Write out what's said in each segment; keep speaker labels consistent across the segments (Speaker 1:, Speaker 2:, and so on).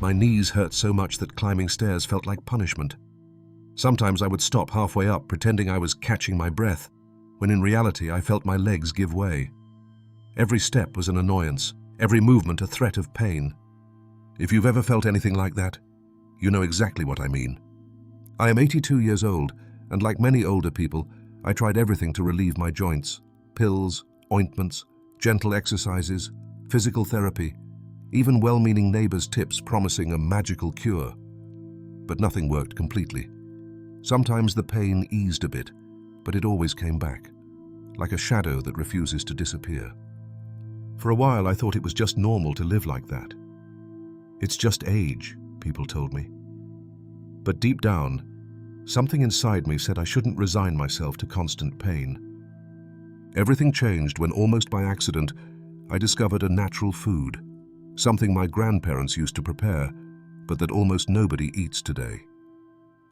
Speaker 1: My knees hurt so much that climbing stairs felt like punishment. Sometimes I would stop halfway up, pretending I was catching my breath, when in reality I felt my legs give way. Every step was an annoyance, every movement a threat of pain. If you've ever felt anything like that, you know exactly what I mean. I am 82 years old, and like many older people, I tried everything to relieve my joints: pills, ointments, gentle exercises, physical therapy, even well-meaning neighbors' tips promising a magical cure. But nothing worked completely. Sometimes the pain eased a bit, but it always came back, like a shadow that refuses to disappear. For a while I thought it was just normal to live like that. It's just age, people told me. But deep down, something inside me said I shouldn't resign myself to constant pain. Everything changed when, almost by accident, I discovered a natural food, something my grandparents used to prepare, but that almost nobody eats today.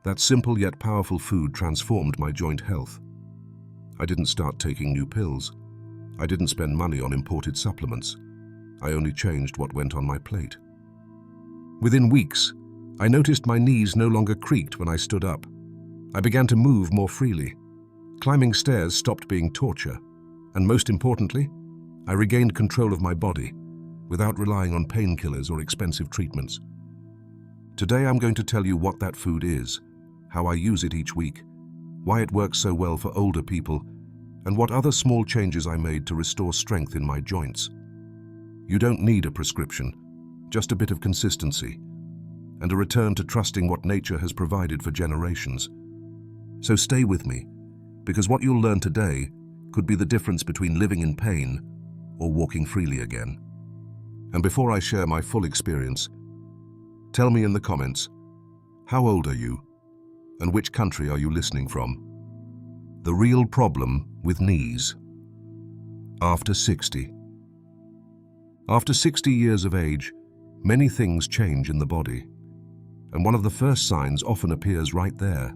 Speaker 1: That simple yet powerful food transformed my joint health. I didn't start taking new pills. I didn't spend money on imported supplements. I only changed what went on my plate. Within weeks, I noticed my knees no longer creaked when I stood up. I began to move more freely. Climbing stairs stopped being torture. And most importantly, I regained control of my body without relying on painkillers or expensive treatments. Today I'm going to tell you what that food is, how I use it each week, why it works so well for older people, and what other small changes I made to restore strength in my joints. You don't need a prescription, just a bit of consistency, and a return to trusting what nature has provided for generations. So stay with me, because what you'll learn today could be the difference between living in pain or walking freely again. And before I share my full experience, tell me in the comments, how old are you? And which country are you listening from? The real problem with knees. After 60. After 60 years of age, many things change in the body. And one of the first signs often appears right there,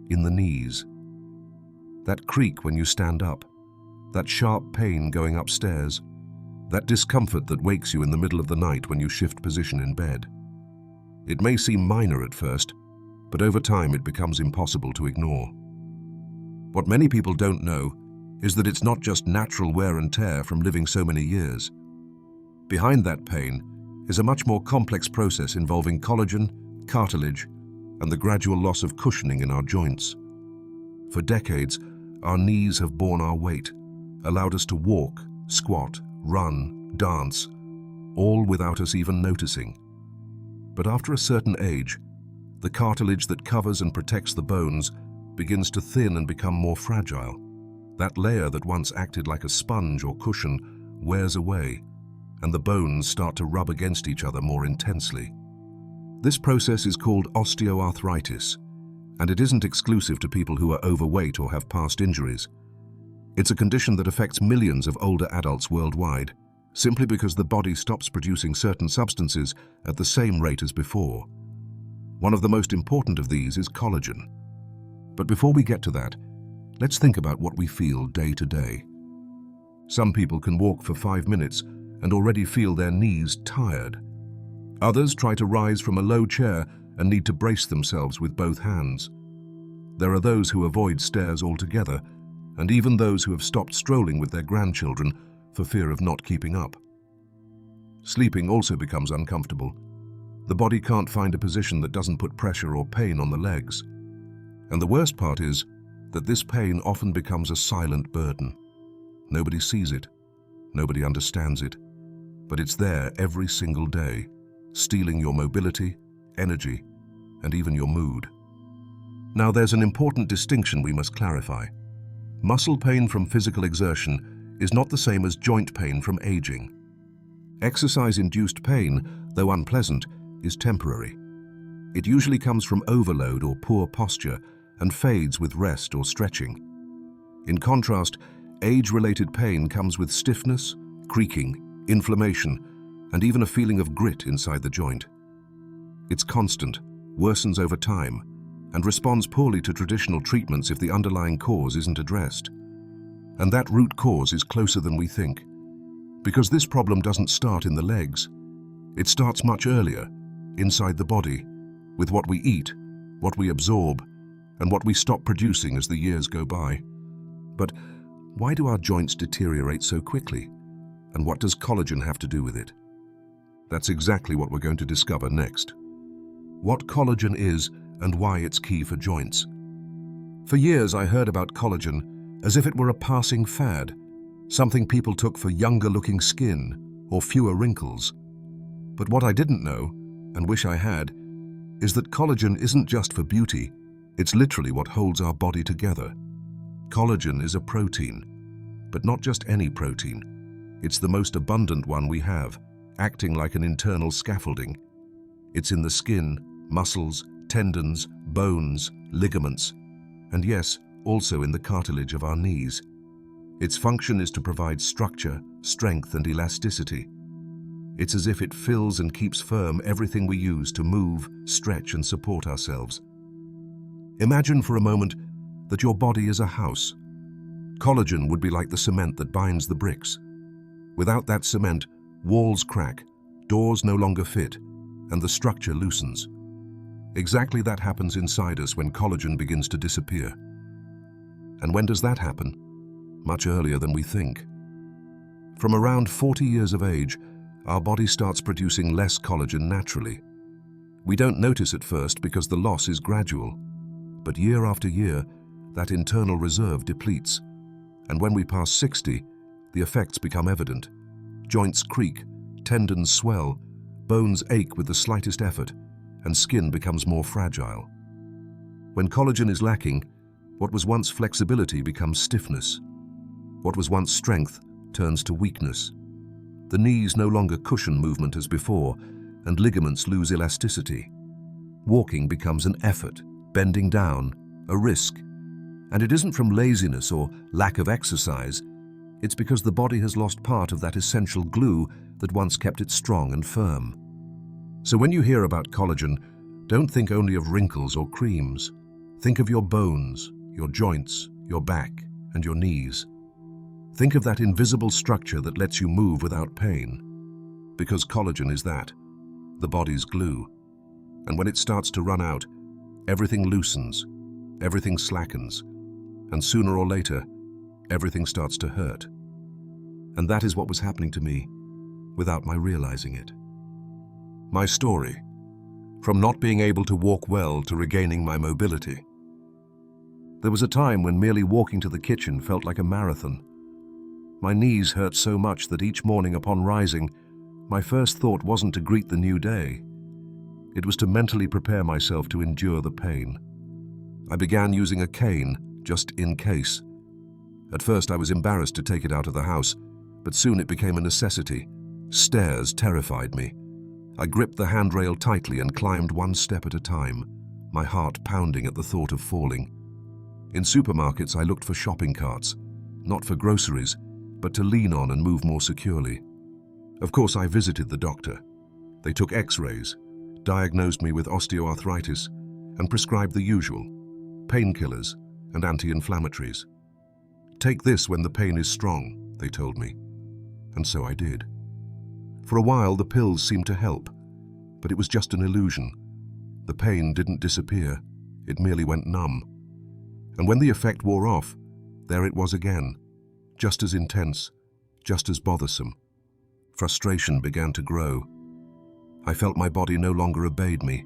Speaker 1: in the knees. That creak when you stand up, that sharp pain going upstairs, that discomfort that wakes you in the middle of the night when you shift position in bed. It may seem minor at first, but over time it becomes impossible to ignore. What many people don't know is that it's not just natural wear and tear from living so many years. Behind that pain is a much more complex process involving collagen, cartilage, and the gradual loss of cushioning in our joints. For decades, our knees have borne our weight, allowed us to walk, squat, run, dance, all without us even noticing. But after a certain age, the cartilage that covers and protects the bones begins to thin and become more fragile. That layer that once acted like a sponge or cushion wears away, and the bones start to rub against each other more intensely. This process is called osteoarthritis, and it isn't exclusive to people who are overweight or have past injuries. It's a condition that affects millions of older adults worldwide, simply because the body stops producing certain substances at the same rate as before. One of the most important of these is collagen. But before we get to that, let's think about what we feel day to day. Some people can walk for 5 minutes and already feel their knees tired. Others try to rise from a low chair and need to brace themselves with both hands. There are those who avoid stairs altogether, and even those who have stopped strolling with their grandchildren for fear of not keeping up. Sleeping also becomes uncomfortable. The body can't find a position that doesn't put pressure or pain on the legs. And the worst part is that this pain often becomes a silent burden. Nobody sees it, nobody understands it, but it's there every single day, stealing your mobility, energy, and even your mood. Now there's an important distinction we must clarify. Muscle pain from physical exertion is not the same as joint pain from aging. Exercise-induced pain, though unpleasant, is temporary. It usually comes from overload or poor posture and fades with rest or stretching. In contrast, age-related pain comes with stiffness, creaking, inflammation, and even a feeling of grit inside the joint. It's constant, worsens over time, and responds poorly to traditional treatments if the underlying cause isn't addressed. And that root cause is closer than we think. Because this problem doesn't start in the legs. It starts much earlier, inside the body, with what we eat, what we absorb, and what we stop producing as the years go by. But why do our joints deteriorate so quickly? And what does collagen have to do with it? That's exactly what we're going to discover next. What collagen is and why it's key for joints. For years I heard about collagen as if it were a passing fad, something people took for younger-looking skin or fewer wrinkles. But what I didn't know, and wish I had, is that collagen isn't just for beauty, it's literally what holds our body together. Collagen is a protein, but not just any protein. It's the most abundant one we have, acting like an internal scaffolding. It's in the skin, muscles, tendons, bones, ligaments, and yes, also in the cartilage of our knees. Its function is to provide structure, strength, and elasticity. It's as if it fills and keeps firm everything we use to move, stretch, and support ourselves. Imagine for a moment that your body is a house. Collagen would be like the cement that binds the bricks. Without that cement, walls crack, doors no longer fit, and the structure loosens. Exactly that happens inside us when collagen begins to disappear. And when does that happen? Much earlier than we think. From around 40 years of age, our body starts producing less collagen naturally. We don't notice at first because the loss is gradual. But year after year, that internal reserve depletes. And when we pass 60, the effects become evident. Joints creak, tendons swell, bones ache with the slightest effort, and skin becomes more fragile. When collagen is lacking, what was once flexibility becomes stiffness. What was once strength turns to weakness. The knees no longer cushion movement as before, and ligaments lose elasticity. Walking becomes an effort, bending down, a risk. And it isn't from laziness or lack of exercise, it's because the body has lost part of that essential glue that once kept it strong and firm. So when you hear about collagen, don't think only of wrinkles or creams. Think of your bones, your joints, your back, and your knees. Think of that invisible structure that lets you move without pain. Because collagen is that, the body's glue. And when it starts to run out, everything loosens, everything slackens, and sooner or later, everything starts to hurt. And that is what was happening to me, without my realizing it. My story, from not being able to walk well to regaining my mobility. There was a time when merely walking to the kitchen felt like a marathon. My knees hurt so much that each morning upon rising, my first thought wasn't to greet the new day. It was to mentally prepare myself to endure the pain. I began using a cane, just in case. At first I was embarrassed to take it out of the house, but soon it became a necessity. Stairs terrified me. I gripped the handrail tightly and climbed one step at a time, my heart pounding at the thought of falling. In supermarkets I looked for shopping carts, not for groceries, but to lean on and move more securely. Of course I visited the doctor. They took x-rays, diagnosed me with osteoarthritis, and prescribed the usual, painkillers and anti-inflammatories. Take this when the pain is strong, they told me. And so I did. For a while the pills seemed to help, but it was just an illusion. The pain didn't disappear, it merely went numb. And when the effect wore off, there it was again, just as intense, just as bothersome. Frustration began to grow. I felt my body no longer obeyed me.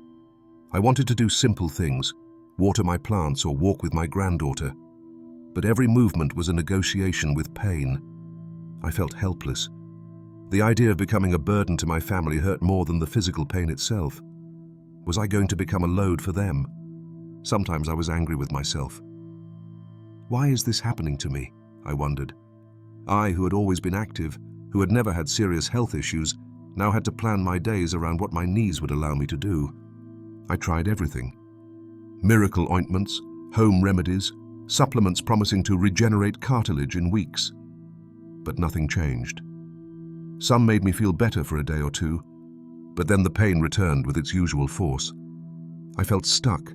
Speaker 1: I wanted to do simple things, water my plants or walk with my granddaughter. But every movement was a negotiation with pain. I felt helpless. The idea of becoming a burden to my family hurt more than the physical pain itself. Was I going to become a load for them? Sometimes I was angry with myself. Why is this happening to me? I wondered. I, who had always been active, who had never had serious health issues, now had to plan my days around what my knees would allow me to do. I tried everything. Miracle ointments, home remedies, supplements promising to regenerate cartilage in weeks. But nothing changed. Some made me feel better for a day or two, but then the pain returned with its usual force. I felt stuck,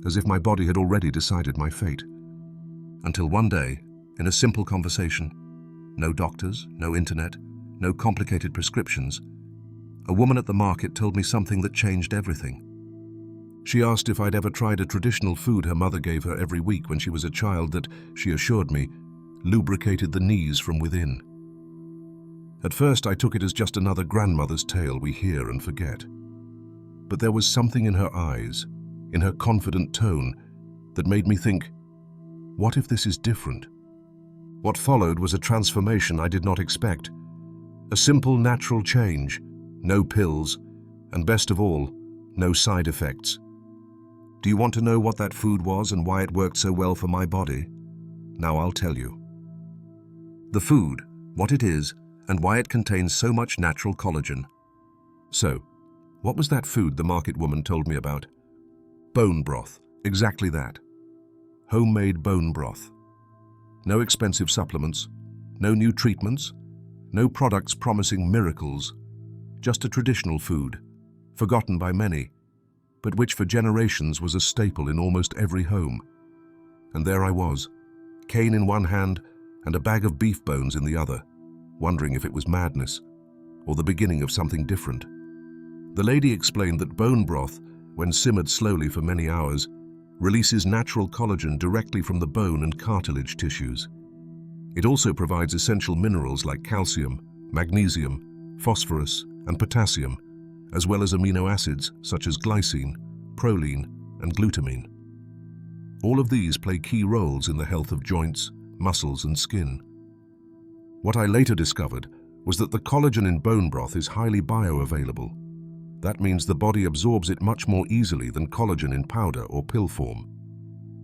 Speaker 1: as if my body had already decided my fate. Until one day, in a simple conversation, no doctors, no internet, no complicated prescriptions, a woman at the market told me something that changed everything. She asked if I'd ever tried a traditional food her mother gave her every week when she was a child that, she assured me, lubricated the knees from within. At first, I took it as just another grandmother's tale we hear and forget. But there was something in her eyes, in her confident tone, that made me think, what if this is different? What followed was a transformation I did not expect. A simple, natural change, no pills, and best of all, no side effects. Do you want to know what that food was and why it worked so well for my body? Now I'll tell you. The food, what it is, and why it contains so much natural collagen. So, what was that food the market woman told me about? Bone broth, exactly that. Homemade bone broth. No expensive supplements, no new treatments, no products promising miracles, just a traditional food, forgotten by many, but which for generations was a staple in almost every home. And there I was, cane in one hand and a bag of beef bones in the other, wondering if it was madness or the beginning of something different. The lady explained that bone broth, when simmered slowly for many hours, releases natural collagen directly from the bone and cartilage tissues. It also provides essential minerals like calcium, magnesium, phosphorus, and potassium, as well as amino acids such as glycine, proline, and glutamine. All of these play key roles in the health of joints, muscles, and skin. What I later discovered was that the collagen in bone broth is highly bioavailable. That means the body absorbs it much more easily than collagen in powder or pill form.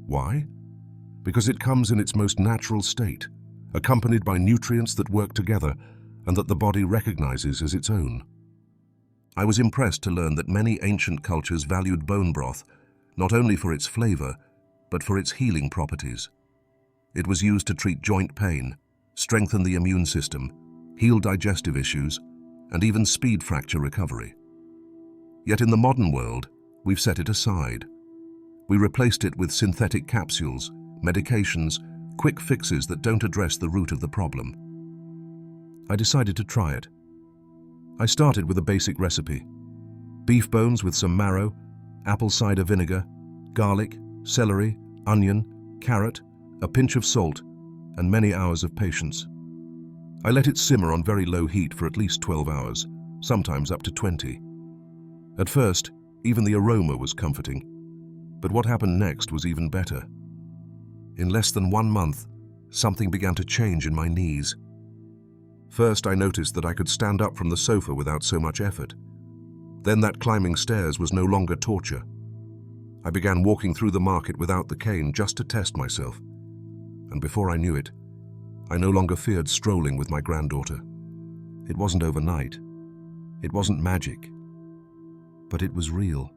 Speaker 1: Why? Because it comes in its most natural state, accompanied by nutrients that work together and that the body recognizes as its own. I was impressed to learn that many ancient cultures valued bone broth not only for its flavor, but for its healing properties. It was used to treat joint pain, strengthen the immune system, heal digestive issues, and even speed fracture recovery. Yet in the modern world, we've set it aside. We replaced it with synthetic capsules, medications, quick fixes that don't address the root of the problem. I decided to try it. I started with a basic recipe: beef bones with some marrow, apple cider vinegar, garlic, celery, onion, carrot, a pinch of salt, and many hours of patience. I let it simmer on very low heat for at least 12 hours, sometimes up to 20. At first, even the aroma was comforting, but what happened next was even better. In less than 1 month, something began to change in my knees. First, I noticed that I could stand up from the sofa without so much effort. Then that climbing stairs was no longer torture. I began walking through the market without the cane just to test myself. And before I knew it, I no longer feared strolling with my granddaughter. It wasn't overnight. It wasn't magic. But it was real.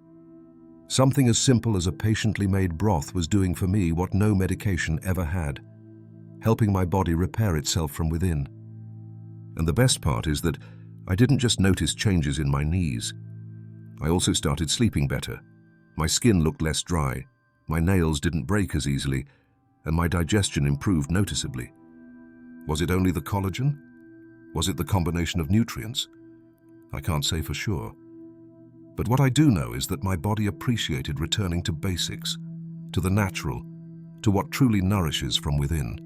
Speaker 1: Something as simple as a patiently made broth was doing for me what no medication ever had, helping my body repair itself from within. And the best part is that I didn't just notice changes in my knees. I also started sleeping better. My skin looked less dry, my nails didn't break as easily, and my digestion improved noticeably. Was it only the collagen? Was it the combination of nutrients? I can't say for sure. But what I do know is that my body appreciated returning to basics, to the natural, to what truly nourishes from within.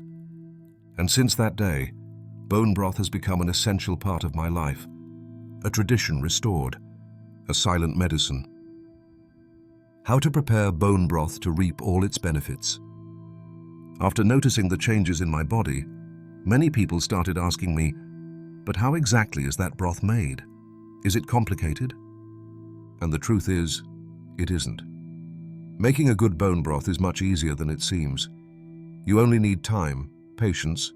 Speaker 1: And since that day, bone broth has become an essential part of my life, a tradition restored, a silent medicine. How to prepare bone broth to reap all its benefits. After noticing the changes in my body, many people started asking me, but how exactly is that broth made? Is it complicated? And the truth is, it isn't. Making a good bone broth is much easier than it seems. You only need time, patience,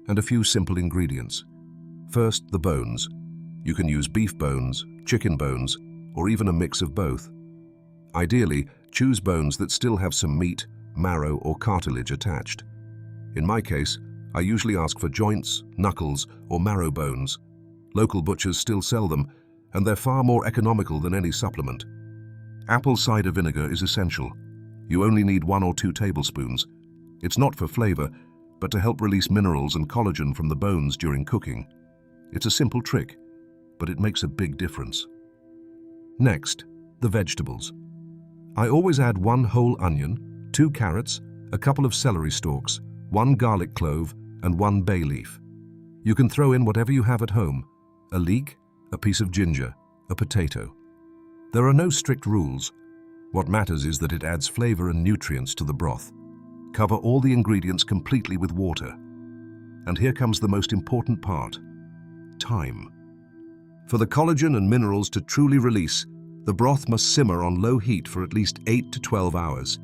Speaker 1: and a few simple ingredients. First, the bones. You can use beef bones, chicken bones, or even a mix of both. Ideally, choose bones that still have some meat, marrow, or cartilage attached. In my case, I usually ask for joints, knuckles, or marrow bones. Local butchers still sell them, and they're far more economical than any supplement. Apple cider vinegar is essential. You only need 1 or 2 tablespoons. It's not for flavor, but to help release minerals and collagen from the bones during cooking. It's a simple trick. but it makes a big difference. Next, the vegetables. I always add 1 whole onion, 2 carrots, a couple of celery stalks, 1 garlic clove, and 1 bay leaf. You can throw in whatever you have at home: a leek, a piece of ginger, a potato. There are no strict rules. What matters is that it adds flavor and nutrients to the broth. Cover all the ingredients completely with water. And here comes the most important part: time. For the collagen and minerals to truly release, the broth must simmer on low heat for at least 8 to 12 hours.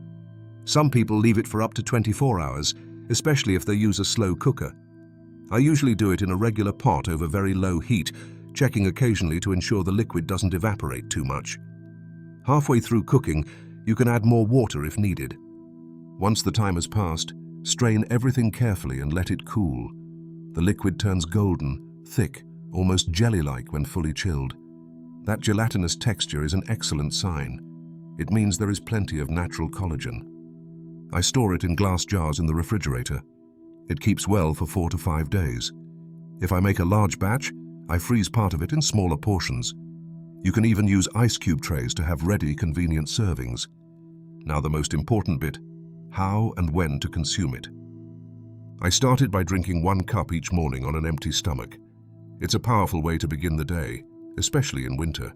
Speaker 1: Some people leave it for up to 24 hours, especially if they use a slow cooker. I usually do it in a regular pot over very low heat, checking occasionally to ensure the liquid doesn't evaporate too much. Halfway through cooking, you can add more water if needed. Once the time has passed, strain everything carefully and let it cool. The liquid turns golden, thick, almost jelly-like when fully chilled. That gelatinous texture is an excellent sign. It means there is plenty of natural collagen. I store it in glass jars in the refrigerator. It keeps well for 4 to 5 days. If I make a large batch, I freeze part of it in smaller portions. You can even use ice cube trays to have ready, convenient servings. Now the most important bit: how and when to consume it. I started by drinking 1 cup each morning on an empty stomach. It's a powerful way to begin the day, especially in winter.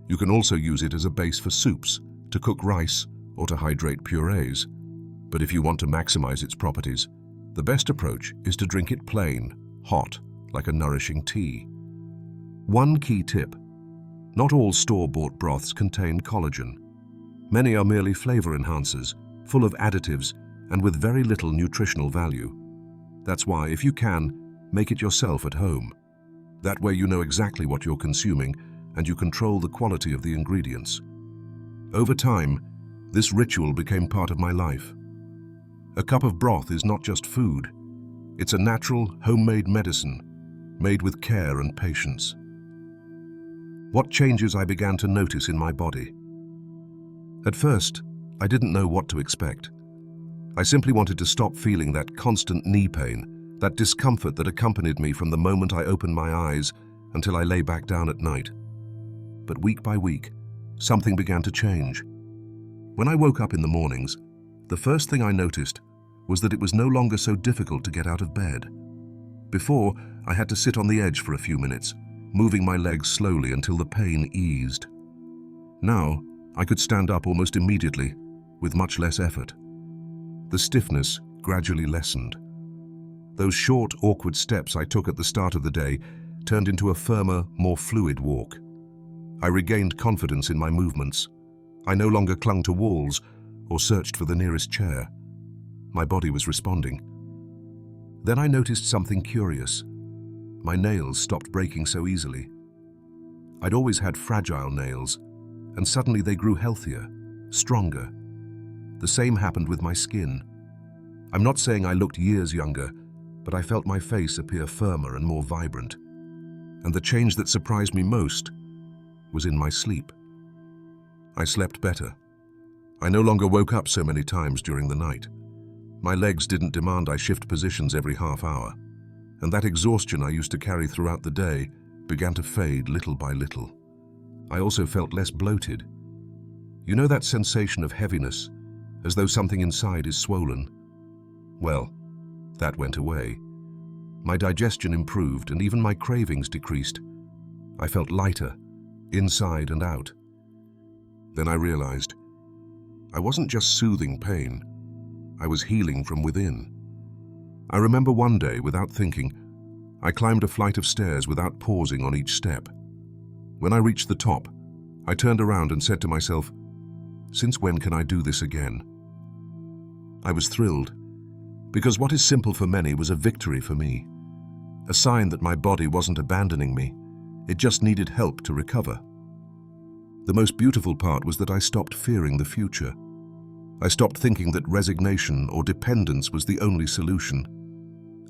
Speaker 1: You can also use it as a base for soups, to cook rice, or to hydrate purees. But if you want to maximize its properties, the best approach is to drink it plain, hot, like a nourishing tea. One key tip: not all store-bought broths contain collagen. Many are merely flavor enhancers, full of additives, and with very little nutritional value. That's why, if you can, make it yourself at home. That way you know exactly what you're consuming, and you control the quality of the ingredients. Over time, this ritual became part of my life. A cup of broth is not just food. It's a natural, homemade medicine, made with care and patience. What changes I began to notice in my body? At first, I didn't know what to expect. I simply wanted to stop feeling that constant knee pain, that discomfort that accompanied me from the moment I opened my eyes until I lay back down at night. But week by week, something began to change. When I woke up in the mornings, the first thing I noticed was that it was no longer so difficult to get out of bed. Before, I had to sit on the edge for a few minutes, moving my legs slowly until the pain eased. Now, I could stand up almost immediately, with much less effort. The stiffness gradually lessened. Those short, awkward steps I took at the start of the day turned into a firmer, more fluid walk. I regained confidence in my movements. I no longer clung to walls or searched for the nearest chair. My body was responding. Then I noticed something curious. My nails stopped breaking so easily. I'd always had fragile nails, and suddenly they grew healthier, stronger. The same happened with my skin. I'm not saying I looked years younger, but I felt my face appear firmer and more vibrant. And the change that surprised me most was in my sleep. I slept better. I no longer woke up so many times during the night. My legs didn't demand I shift positions every half hour, and that exhaustion I used to carry throughout the day began to fade little by little. I also felt less bloated. You know that sensation of heaviness, as though something inside is swollen? Well, that went away. My digestion improved and even my cravings decreased. I felt lighter, inside and out. Then I realized I wasn't just soothing pain, I was healing from within. I remember one day, without thinking, I climbed a flight of stairs without pausing on each step. When I reached the top, I turned around and said to myself, "Since when can I do this again?" I was thrilled, because what is simple for many was a victory for me, a sign that my body wasn't abandoning me, it just needed help to recover. The most beautiful part was that I stopped fearing the future. I stopped thinking that resignation or dependence was the only solution.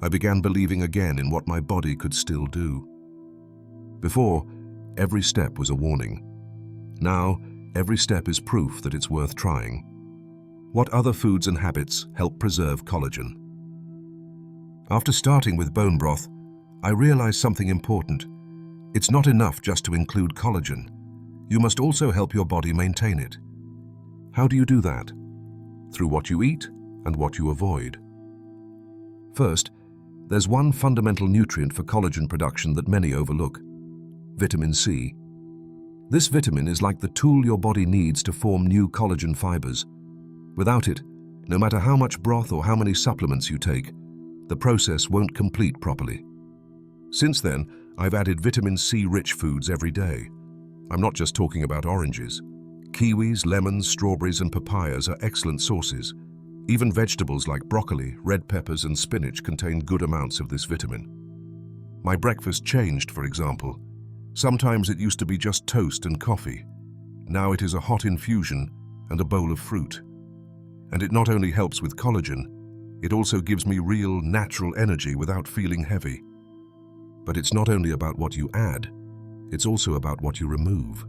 Speaker 1: I began believing again in what my body could still do. Before, every step was a warning. Now, every step is proof that it's worth trying. What other foods and habits help preserve collagen? After starting with bone broth, I realized something important. It's not enough just to include collagen. You must also help your body maintain it. How do you do that? Through what you eat and what you avoid. First, there's one fundamental nutrient for collagen production that many overlook: vitamin C. This vitamin is like the tool your body needs to form new collagen fibers. Without it, no matter how much broth or how many supplements you take, the process won't complete properly. Since then, I've added vitamin C-rich foods every day. I'm not just talking about oranges. Kiwis, lemons, strawberries, and papayas are excellent sources. Even vegetables like broccoli, red peppers, and spinach contain good amounts of this vitamin. My breakfast changed, for example. Sometimes it used to be just toast and coffee. Now it is a hot infusion and a bowl of fruit. And it not only helps with collagen, it also gives me real, natural energy without feeling heavy. But it's not only about what you add, it's also about what you remove.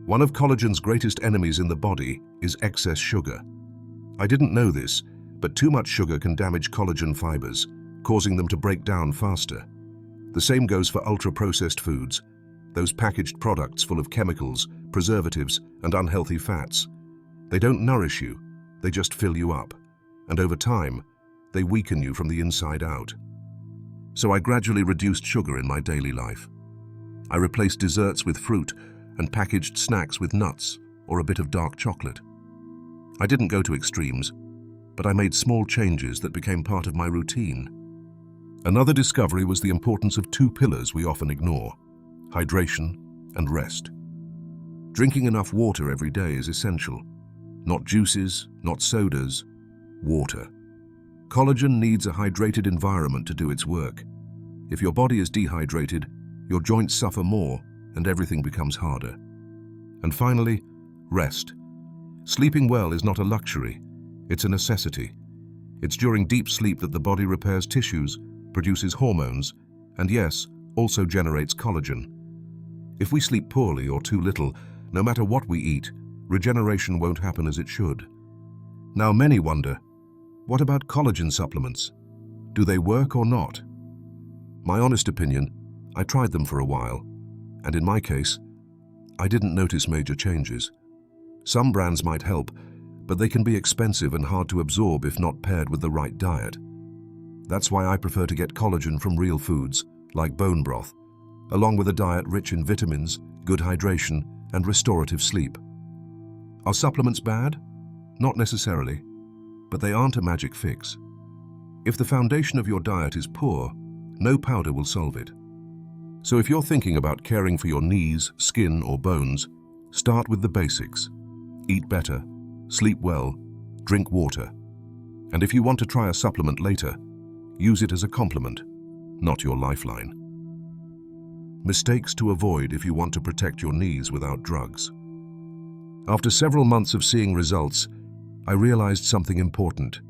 Speaker 1: One of collagen's greatest enemies in the body is excess sugar. I didn't know this, but too much sugar can damage collagen fibers, causing them to break down faster. The same goes for ultra-processed foods, those packaged products full of chemicals, preservatives, and unhealthy fats. They don't nourish you, they just fill you up, and over time, they weaken you from the inside out. So I gradually reduced sugar in my daily life. I replaced desserts with fruit and packaged snacks with nuts or a bit of dark chocolate. I didn't go to extremes, but I made small changes that became part of my routine. Another discovery was the importance of two pillars we often ignore: hydration and rest. Drinking enough water every day is essential. Not juices, not sodas, water. Collagen needs a hydrated environment to do its work. If your body is dehydrated, your joints suffer more and everything becomes harder. And finally, rest. Sleeping well is not a luxury, it's a necessity. It's during deep sleep that the body repairs tissues, produces hormones, and yes, also generates collagen. If we sleep poorly or too little, no matter what we eat, regeneration won't happen as it should. Now many wonder, what about collagen supplements? Do they work or not? My honest opinion, I tried them for a while, and in my case, I didn't notice major changes. Some brands might help, but they can be expensive and hard to absorb if not paired with the right diet. That's why I prefer to get collagen from real foods, like bone broth, along with a diet rich in vitamins, good hydration, and restorative sleep. Are supplements bad? Not necessarily, but they aren't a magic fix. If the foundation of your diet is poor, no powder will solve it. So if you're thinking about caring for your knees, skin, or bones, start with the basics. Eat better, sleep well, drink water. And if you want to try a supplement later, use it as a complement, not your lifeline. Mistakes to avoid if you want to protect your knees without drugs. After several months of seeing results, I realized something important.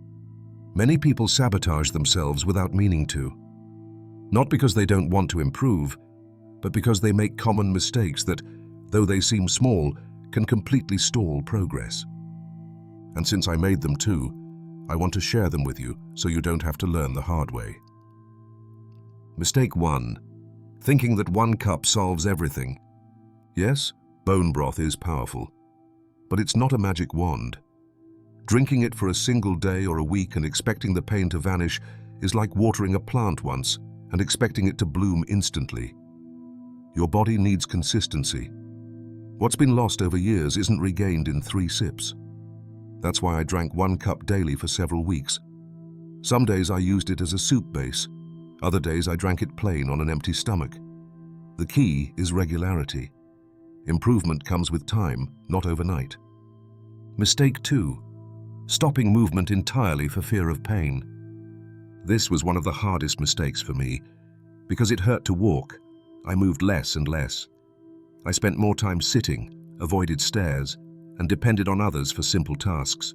Speaker 1: Many people sabotage themselves without meaning to. Not because they don't want to improve, but because they make common mistakes that, though they seem small, can completely stall progress. And since I made them too, I want to share them with you so you don't have to learn the hard way. Mistake 1. Thinking that 1 cup solves everything. Yes, bone broth is powerful, but it's not a magic wand. Drinking it for a single day or a week and expecting the pain to vanish is like watering a plant once and expecting it to bloom instantly. Your body needs consistency. What's been lost over years isn't regained in 3 sips. That's why I drank 1 cup daily for several weeks. Some days I used it as a soup base. Other days I drank it plain on an empty stomach. The key is regularity. Improvement comes with time, not overnight. Mistake 2. Stopping movement entirely for fear of pain. This was one of the hardest mistakes for me. Because it hurt to walk, I moved less and less. I spent more time sitting, avoided stairs, and depended on others for simple tasks.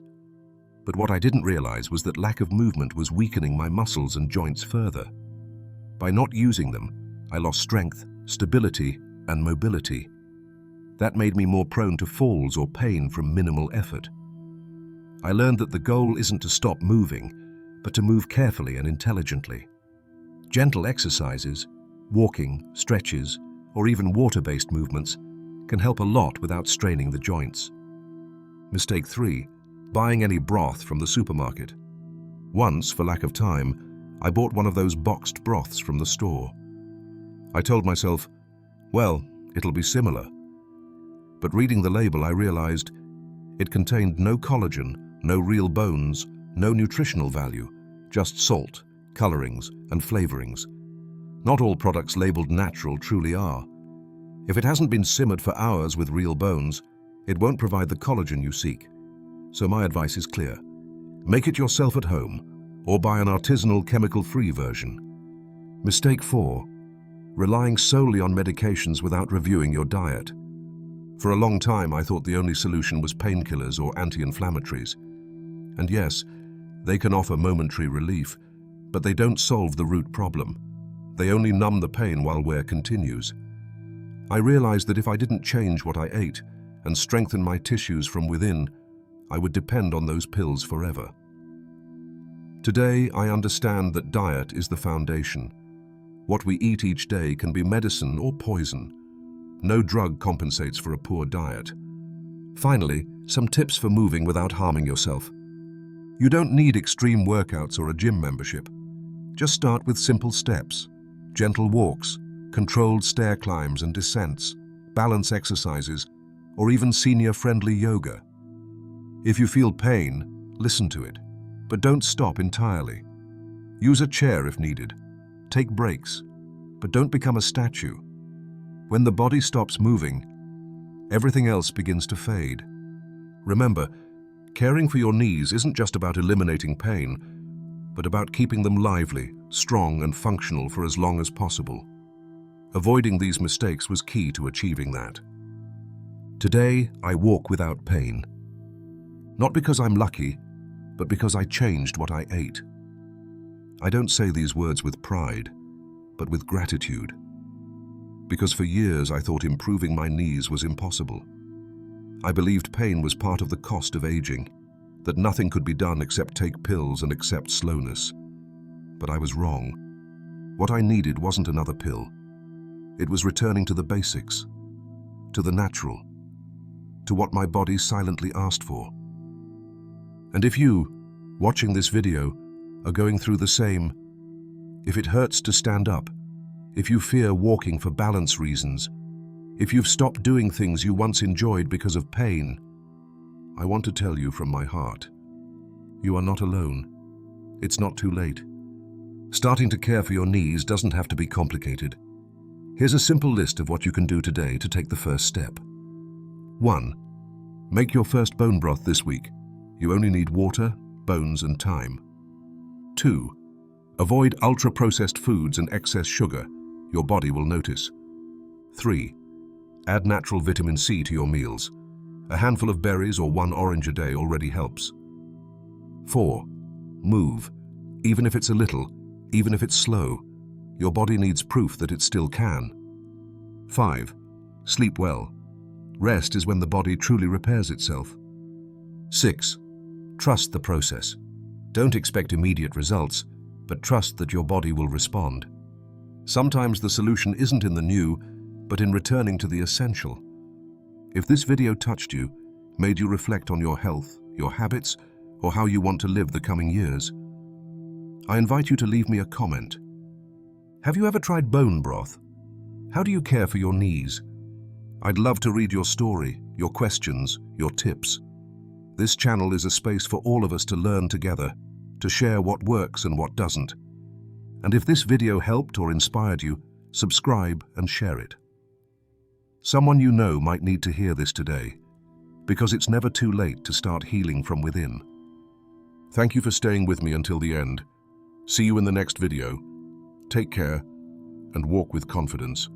Speaker 1: But what I didn't realize was that lack of movement was weakening my muscles and joints further. By not using them, I lost strength, stability, and mobility. That made me more prone to falls or pain from minimal effort. I learned that the goal isn't to stop moving, but to move carefully and intelligently. Gentle exercises, walking, stretches, or even water-based movements can help a lot without straining the joints. Mistake 3. Buying any broth from the supermarket. Once, for lack of time, I bought one of those boxed broths from the store. I told myself, well, it'll be similar. But reading the label, I realized it contained no collagen, no real bones, no nutritional value, just salt, colorings, and flavorings. Not all products labeled natural truly are. If it hasn't been simmered for hours with real bones, it won't provide the collagen you seek. So my advice is clear. Make it yourself at home, or buy an artisanal chemical-free version. Mistake 4. Relying solely on medications without reviewing your diet. For a long time, I thought the only solution was painkillers or anti-inflammatories. And yes, they can offer momentary relief, but they don't solve the root problem. They only numb the pain while wear continues. I realized that if I didn't change what I ate and strengthen my tissues from within, I would depend on those pills forever. Today, I understand that diet is the foundation. What we eat each day can be medicine or poison. No drug compensates for a poor diet. Finally, some tips for moving without harming yourself. You don't need extreme workouts or a gym membership. Just start with simple steps, gentle walks, controlled stair climbs and descents, balance exercises, or even senior-friendly yoga. If you feel pain, listen to it, but don't stop entirely. Use a chair if needed. Take breaks, but don't become a statue. When the body stops moving, everything else begins to fade. Remember, caring for your knees isn't just about eliminating pain, but about keeping them lively, strong, and functional for as long as possible. Avoiding these mistakes was key to achieving that. Today, I walk without pain. Not because I'm lucky, but because I changed what I ate. I don't say these words with pride, but with gratitude. Because for years I thought improving my knees was impossible. I believed pain was part of the cost of aging, that nothing could be done except take pills and accept slowness. But I was wrong. What I needed wasn't another pill. It was returning to the basics, to the natural, to what my body silently asked for. And if you, watching this video, are going through the same, if it hurts to stand up, if you fear walking for balance reasons, if you've stopped doing things you once enjoyed because of pain, I want to tell you from my heart, you are not alone. It's not too late. Starting to care for your knees doesn't have to be complicated. Here's a simple list of what you can do today to take the first step. 1. Make your first bone broth this week. You only need water, bones, and time. 2. Avoid ultra-processed foods and excess sugar. Your body will notice. 3. Add natural vitamin C to your meals. A handful of berries or 1 orange a day already helps. 4. Move. Even if it's a little, even if it's slow, your body needs proof that it still can. 5. Sleep well. Rest is when the body truly repairs itself. 6. Trust the process. Don't expect immediate results, but trust that your body will respond. Sometimes the solution isn't in the new, but in returning to the essential. If this video touched you, made you reflect on your health, your habits, or how you want to live the coming years, I invite you to leave me a comment. Have you ever tried bone broth? How do you care for your knees? I'd love to read your story, your questions, your tips. This channel is a space for all of us to learn together, to share what works and what doesn't. And if this video helped or inspired you, subscribe and share it. Someone you know might need to hear this today, because it's never too late to start healing from within. Thank you for staying with me until the end. See you in the next video. Take care and walk with confidence.